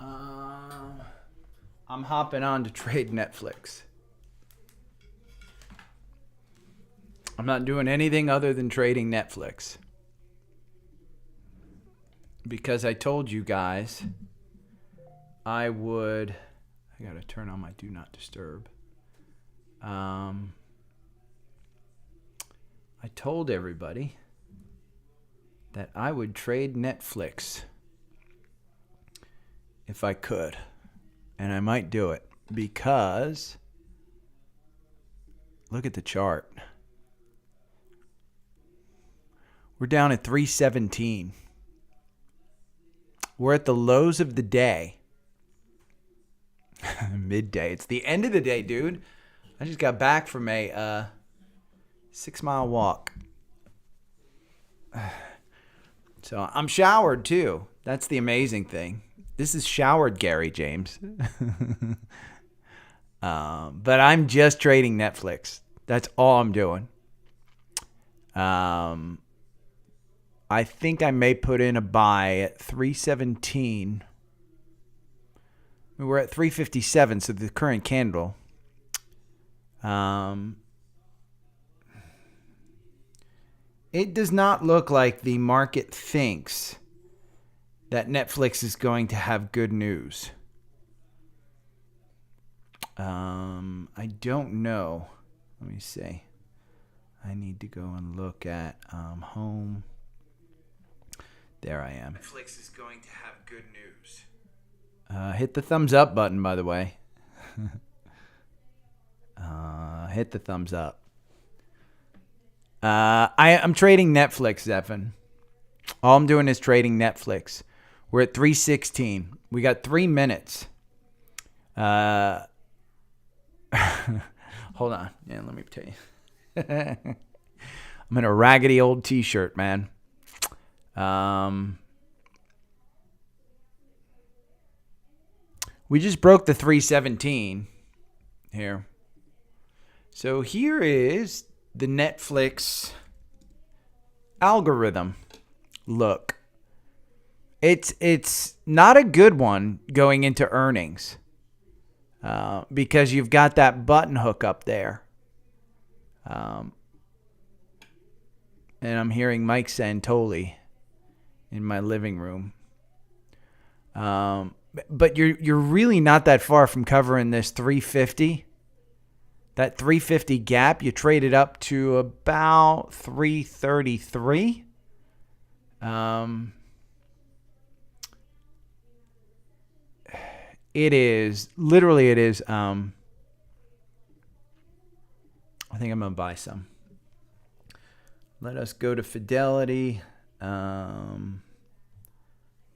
I'm hopping on to trade Netflix. I'm not doing anything other than trading Netflix. Because I told you guys I would... I got to turn on my Do Not Disturb. I told everybody that I would trade Netflix if I could. And I might do it because look at the chart. We're down at 317. We're at the lows of the day. Midday. It's the end of the day, dude. I just got back from a 6-mile walk. So I'm showered too. That's the amazing thing. This is showered Gary James. But I'm just trading Netflix. That's all I'm doing. I think I may put in a buy at 317. We're at 357, so the current candle. It does not look like the market thinks that Netflix is going to have good news. I don't know. Let me see. I need to go and look at home. There I am. Netflix is going to have good news. Hit the thumbs up button, by the way. Hit the thumbs up. I'm trading Netflix, Zephan. All I'm doing is trading Netflix. We're at 316. We got 3 minutes. Hold on. Yeah, let me tell you. I'm in a raggedy old t-shirt, man. We just broke the 317 here. So here is the Netflix algorithm. Look. It's not a good one going into earnings. Because you've got that button hook up there. And I'm hearing Mike Santoli in my living room. But you're really not that far from covering this 350. That 350 gap, you traded up to about 333. It is literally I think I'm gonna buy some. Let us go to Fidelity. I'm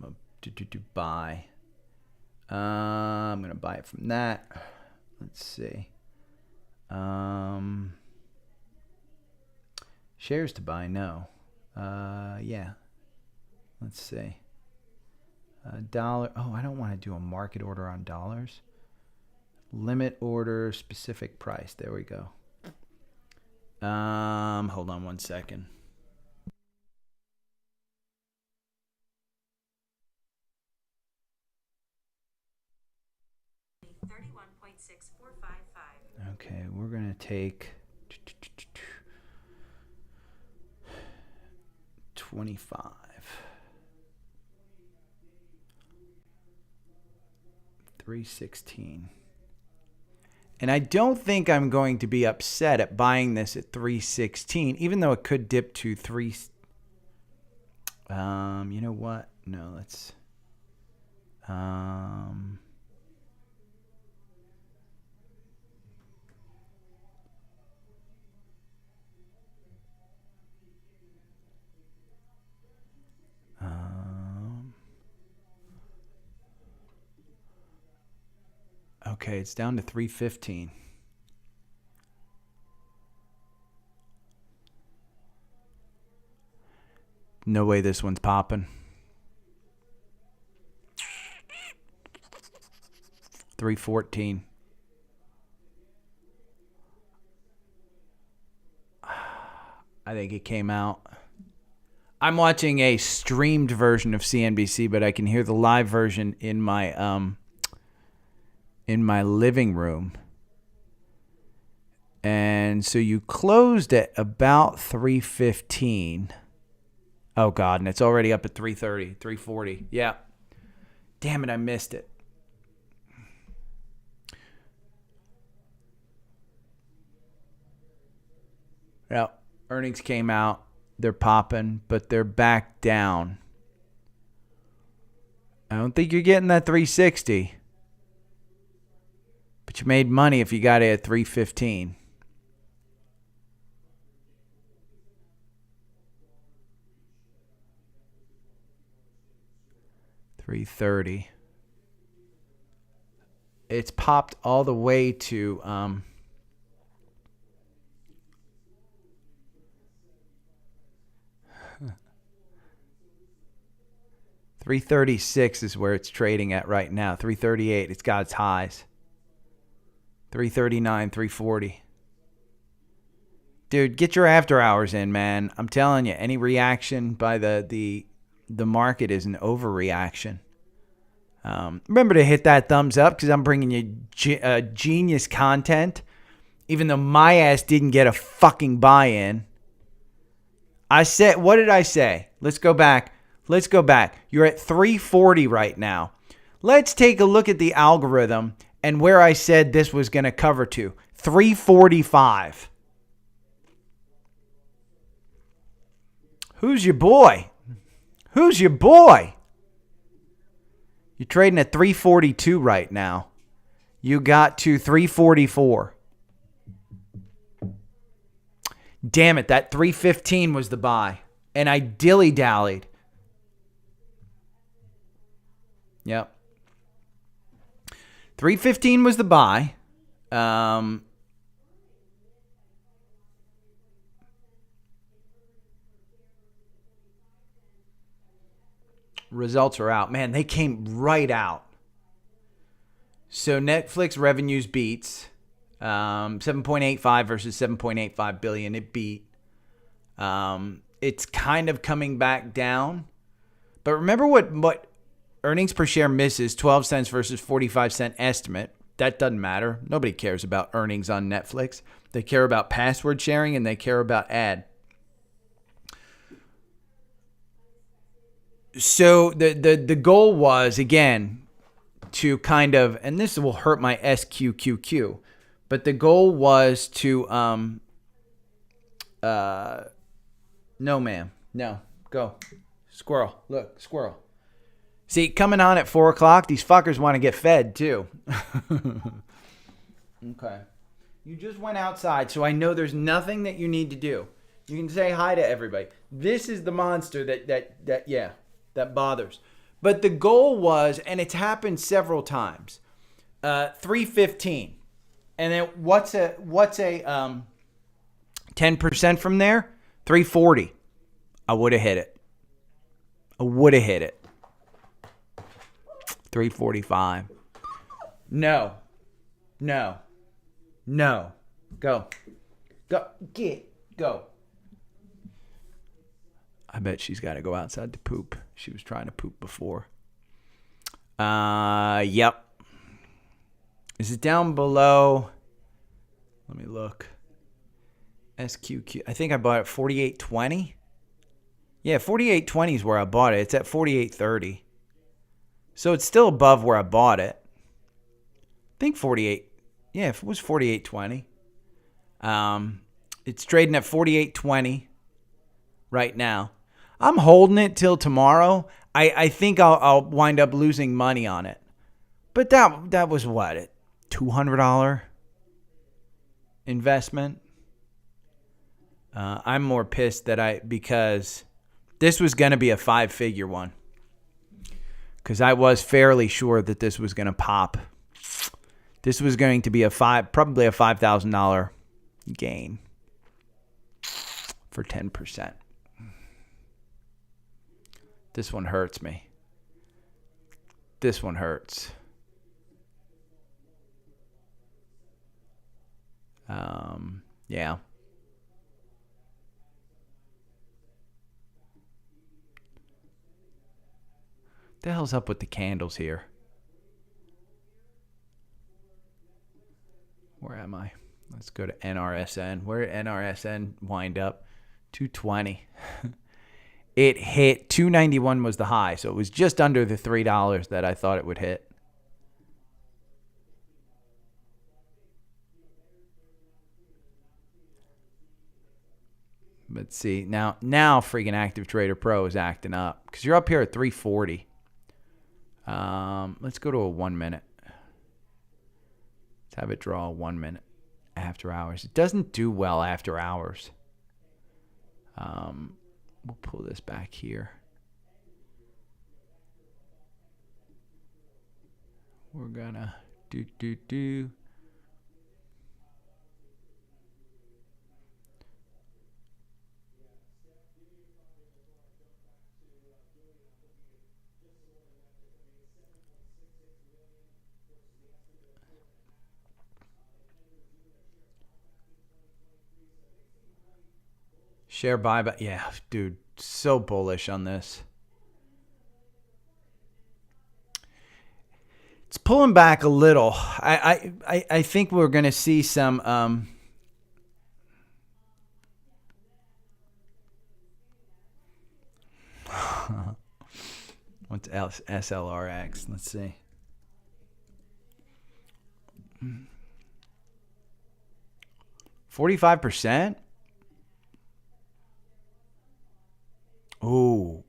gonna buy. I'm gonna buy it from that. Let's see. Shares to buy? No. Yeah. Let's see. Dollar. Oh, I don't want to do a market order on dollars. Limit order, specific price. There we go. Hold on one second. Okay, we're gonna take 25. 316. And I don't think I'm going to be upset at buying this at 316, even though it could dip to 3. You know what? No, let's. Okay, it's down to 315. No way this one's popping. 314. I think it came out. I'm watching a streamed version of CNBC, but I can hear the live version in my living room. And so you closed at about 3:15. Oh, God, and it's already up at 3:30, 3:40. Yeah. Damn it, I missed it. Yeah, earnings came out. They're popping, but they're back down. I don't think you're getting that 360. But you made money if you got it at 315. $330. It's popped all the way to $336 is where it's trading at right now. $338. It's got its highs. $339, $340. Dude, get your after hours in, man. I'm telling you, any reaction by the market is an overreaction. Remember to hit that thumbs up because I'm bringing you genius content, even though my ass didn't get a fucking buy-in. I said, what did I say? Let's go back. You're at 340 right now. Let's take a look at the algorithm and where I said this was going to cover to. 345. Who's your boy? You're trading at 342 right now. You got to 344. Damn it, that 315 was the buy. And I dilly-dallied. Yep. 315 was the buy. Results are out. Man, they came right out. So Netflix revenues beats 7.85 versus 7.85 billion. It beat. It's kind of coming back down. But remember what earnings per share misses, 12 cents versus 45-cent estimate. That doesn't matter. Nobody cares about earnings on Netflix. They care about password sharing and they care about ad. So the goal was, again, to kind of, and this will hurt my sqqq, but the goal was to, no, ma'am. No, go. Squirrel. Look, squirrel. See, coming on at 4 o'clock, these fuckers want to get fed too. Okay. You just went outside, so I know there's nothing that you need to do. You can say hi to everybody. This is the monster that bothers. But the goal was, and it's happened several times, 315. And then what's a 10% from there? 340. I would have hit it. 345. No. Go. Go. I bet she's got to go outside to poop. She was trying to poop before. Yep. Is it down below? Let me look. SQQ. I think I bought it at 48.20. Yeah, 48.20 is where I bought it. It's at 48.30. So it's still above where I bought it. I think 48. Yeah, if it was 48.20. It's trading at 48.20 right now. I'm holding it till tomorrow. I think I'll wind up losing money on it. But that was what? A $200 investment? I'm more pissed because this was going to be a 5-figure one. Because I was fairly sure that this was going to pop. This was going to be probably a $5,000 gain for 10%. This one hurts me. This one hurts. Yeah. The hell's up with the candles here? Where am I? Let's go to NRSN. Where did NRSN wind up? 220. It hit 291 was the high, so it was just under the $3 that I thought it would hit. Let's see. Now freaking Active Trader Pro is acting up because you're up here at 340. Let's go to a 1 minute. Let's have it draw a 1 minute after hours. It doesn't do well after hours. We'll pull this back here. We're gonna do. Share buyback. Yeah, dude, so bullish on this. It's pulling back a little. I think we're going to see some what's SLRX? Let's see. $45%? Ooh.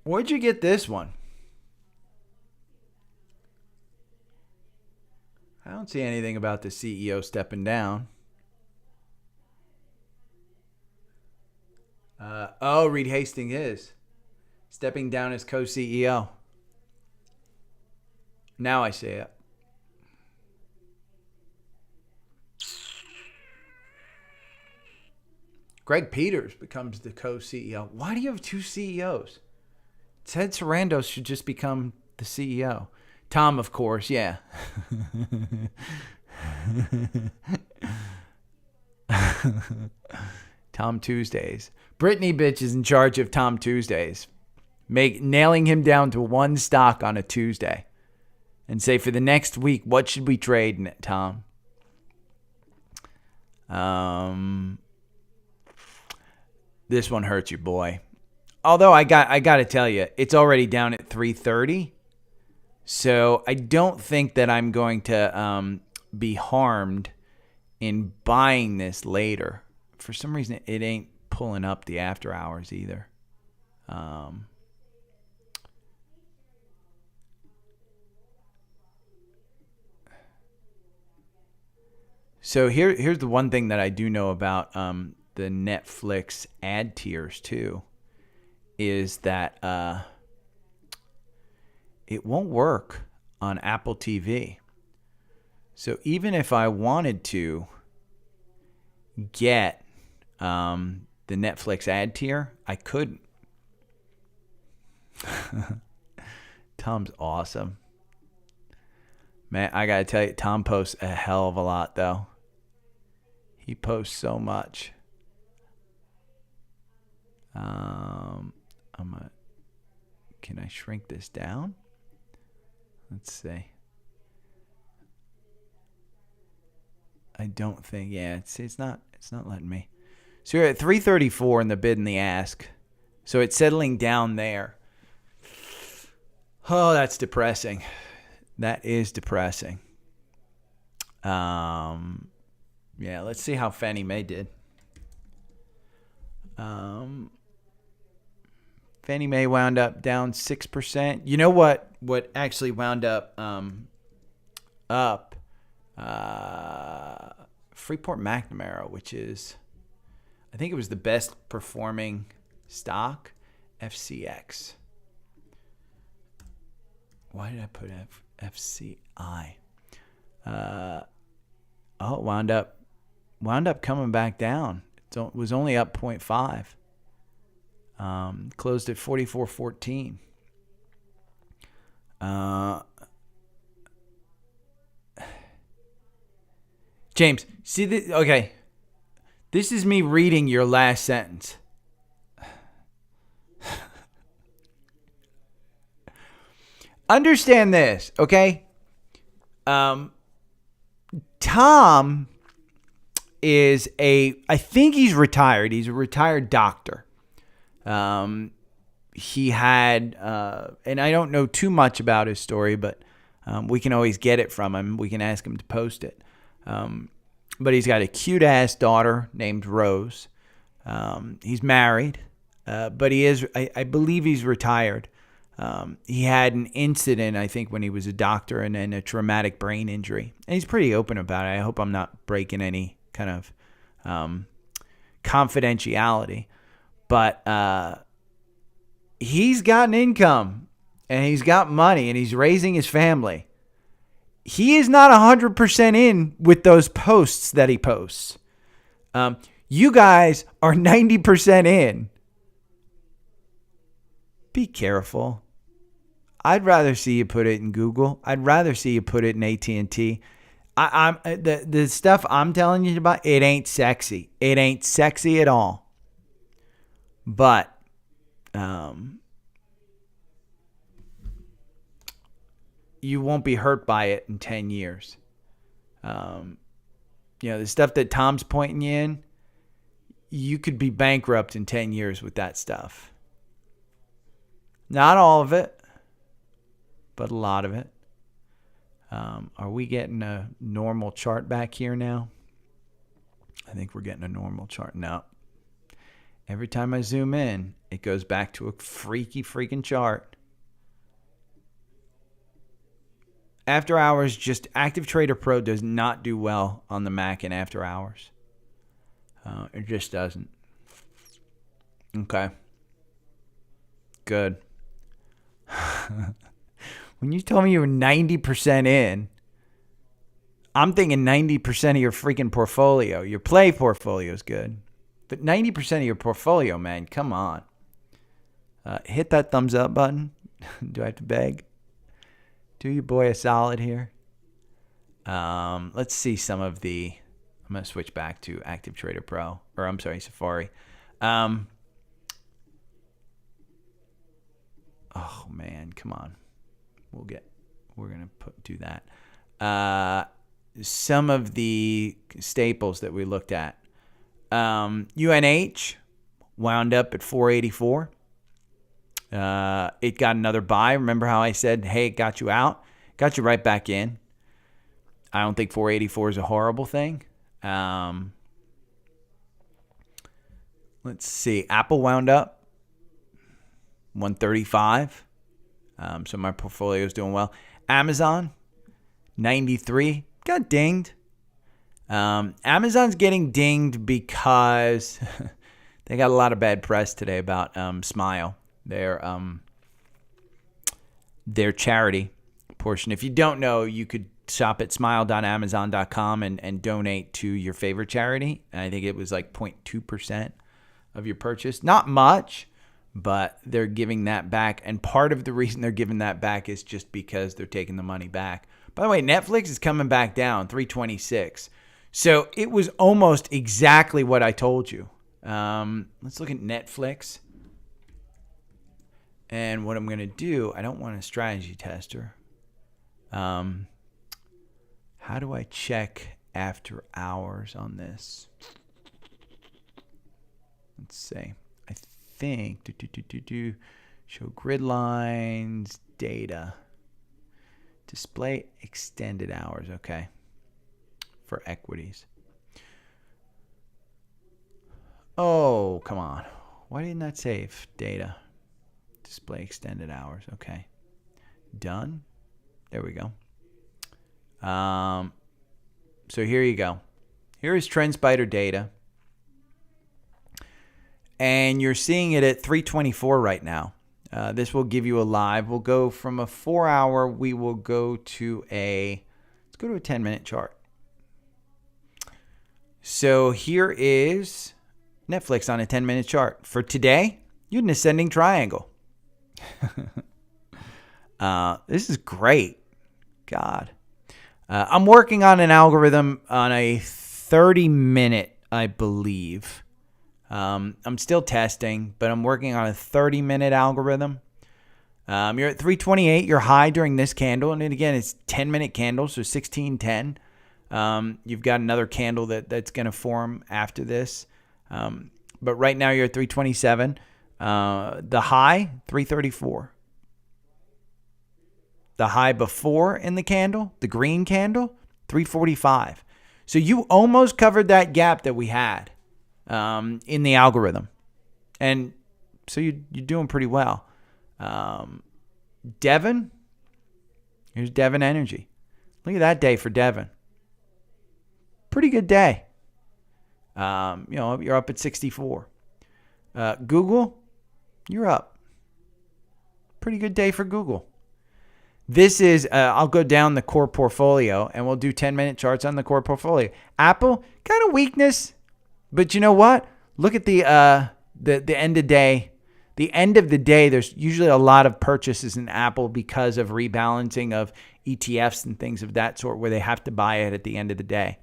Where'd you get this one? I don't see anything about the CEO stepping down. Reed Hastings is stepping down as co-CEO. Now I see it. Greg Peters becomes the co-CEO. Why do you have two CEOs? Ted Sarandos should just become the CEO. Tom, of course, yeah. Tom Tuesdays. Brittany bitch is in charge of Tom Tuesdays. Nailing him down to one stock on a Tuesday. And say, for the next week, what should we trade in it, Tom? This one hurts you, boy. Although I got to tell you, it's already down at 330. So I don't think that I'm going to be harmed in buying this later. For some reason, it ain't pulling up the after hours either. So here's the one thing that I do know about the Netflix ad tiers too, is that it won't work on Apple TV. So even if I wanted to get the Netflix ad tier, I couldn't. Tom's awesome. Man, I gotta tell you, Tom posts a hell of a lot though. He posts so much. Can I shrink this down? Let's see. I don't think. Yeah, it's not letting me. So you're at 334 in the bid and the ask. So it's settling down there. Oh, that's depressing. That is depressing. Yeah, let's see how Fannie Mae did. Fannie Mae wound up down 6%. You know what actually wound up up? Freeport McMoRan, which is, I think it was the best performing stock, FCX. Why did I put FCI? It wound up coming back down. It was only up 0.5. Closed at 44.14. James, see this? Okay, this is me reading your last sentence. understand this, okay? Tom is I think he's retired. He's a retired doctor. He had, and I don't know too much about his story, but we can always get it from him. We can ask him to post it. But he's got a cute-ass daughter named Rose. He's married, but he is, I believe he's retired. He had an incident, I think, when he was a doctor and a traumatic brain injury. And he's pretty open about it. I hope I'm not breaking any kind of confidentiality. But he's got an income, and he's got money, and he's raising his family. He is not 100% in with those posts that he posts. You guys are 90% in. Be careful. I'd rather see you put it in Google. I'd rather see you put it in AT&T. The stuff I'm telling you about, it ain't sexy. It ain't sexy at all. But you won't be hurt by it in 10 years. The stuff that Tom's pointing you in, you could be bankrupt in 10 years with that stuff. Not all of it, but a lot of it. Are we getting a normal chart back here now? I think we're getting a normal chart. No. Every time I zoom in, it goes back to a freaking chart. After hours, just Active Trader Pro does not do well on the Mac in after hours. It just doesn't. Okay. Good. When you told me you were 90% in, I'm thinking 90% of your freaking portfolio. Your play portfolio is good. But 90% of your portfolio, man, come on. Hit that thumbs up button. Do I have to beg? Do your boy a solid here. Let's see some of the... I'm going to switch back to Active Trader Pro. Or I'm sorry, Safari. Oh, man, come on. We're going to do that. Some of the staples that we looked at. UNH wound up at 484. It got another buy. Remember how I said, hey, it got you out? Got you right back in. I don't think 484 is a horrible thing. Let's see. Apple wound up 135. So my portfolio is doing well. Amazon, 93. Got dinged. Amazon's getting dinged because they got a lot of bad press today about Smile, their charity portion. If you don't know, you could shop at smile.amazon.com and donate to your favorite charity. And I think it was like 0.2% of your purchase. Not much, but they're giving that back. And part of the reason they're giving that back is just because they're taking the money back. By the way, Netflix is coming back down, 326. So it was almost exactly what I told you. Let's look at Netflix. And what I'm going to do, I don't want a strategy tester. How do I check after hours on this? Let's see. I think show grid lines, data, display extended hours. Okay, for equities. Oh, come on. Why didn't that save data? Display extended hours. Okay, done. There we go. So here you go. Here is TrendSpider data. And you're seeing it at 324 right now. This will give you a live. We'll go from a 4-hour. We will go to let's go to a 10-minute chart. So here is Netflix on a 10-minute chart. For today, you had an ascending triangle. This is great. God. I'm working on an algorithm on a 30-minute, I believe. I'm still testing, but I'm working on a 30-minute algorithm. You're at 328. You're high during this candle. And then again, it's 10-minute candle, so 1610. You've got another candle that's going to form after this. But right now you're at 327. The high, 334. The high before in the candle, the green candle, 345. So you almost covered that gap that we had in the algorithm. And so you're doing pretty well. Devon, here's Devon Energy. Look at that day for Devon. Pretty good day. You're up at 64. Google, you're up. Pretty good day for Google. This is, I'll go down the core portfolio and we'll do 10-minute charts on the core portfolio. Apple, kind of weakness, but you know what? Look at the end of day. The end of the day, there's usually a lot of purchases in Apple because of rebalancing of ETFs and things of that sort where they have to buy it at the end of the day.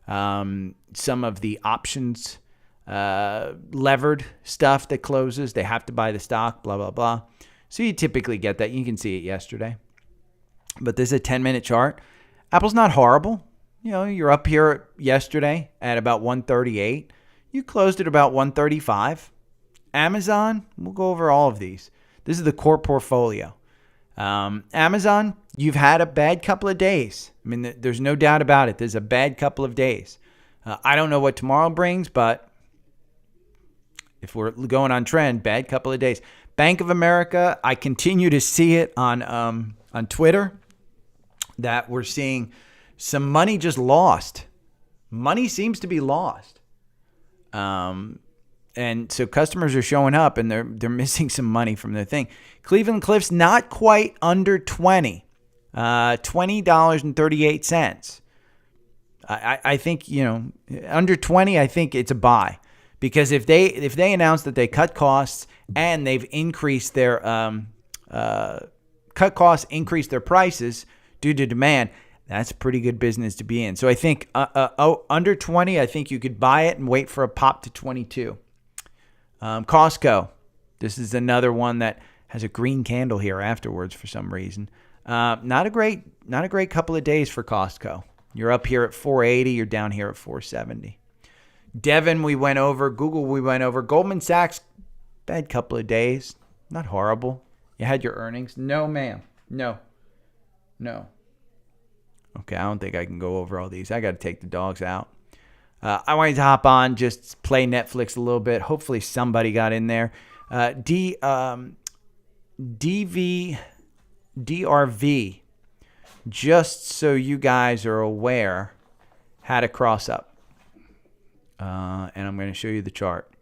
Some of the options, levered stuff that closes, they have to buy the stock, blah, blah, blah. So you typically get that. You can see it yesterday. But this is a 10-minute chart. Apple's not horrible. You're up here yesterday at about 138. You closed at about 135. Amazon, we'll go over all of these. This is the core portfolio. Amazon, you've had a bad couple of days. I mean, there's no doubt about it. There's a bad couple of days. I don't know what tomorrow brings, but if we're going on trend, bad couple of days. Bank of America, I continue to see it on Twitter that we're seeing some money just lost. Money seems to be lost. And so customers are showing up and they're missing some money from their thing. Cleveland Cliffs, not quite under 20. $20.38. I think, under 20, I think it's a buy. Because if they announce that they cut costs and they've increased their increased their prices due to demand, that's pretty good business to be in. So I think under 20, I think you could buy it and wait for a pop to 22. Costco, this is another one that has a green candle here afterwards for some reason. Not a great couple of days for Costco. You're up here at 480. You're down here at 470. Devon, we went over. Google, we went over. Goldman Sachs, bad couple of days. Not horrible. You had your earnings. No, ma'am. No. Okay, I don't think I can go over all these. I got to take the dogs out. I wanted to hop on, just play Netflix a little bit. Hopefully somebody got in there. DRV, just so you guys are aware, had a cross up. And I'm going to show you the chart.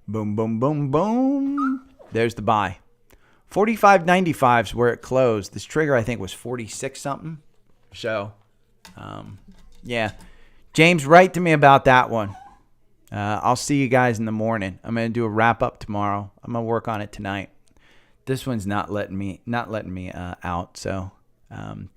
Boom, boom, boom, boom. There's the buy. 45.95 is where it closed. This trigger, I think, was 46 something. So, yeah. James, write to me about that one. I'll see you guys in the morning. I'm going to do a wrap up tomorrow. I'm going to work on it tonight. This one's not letting me out. So, thanks.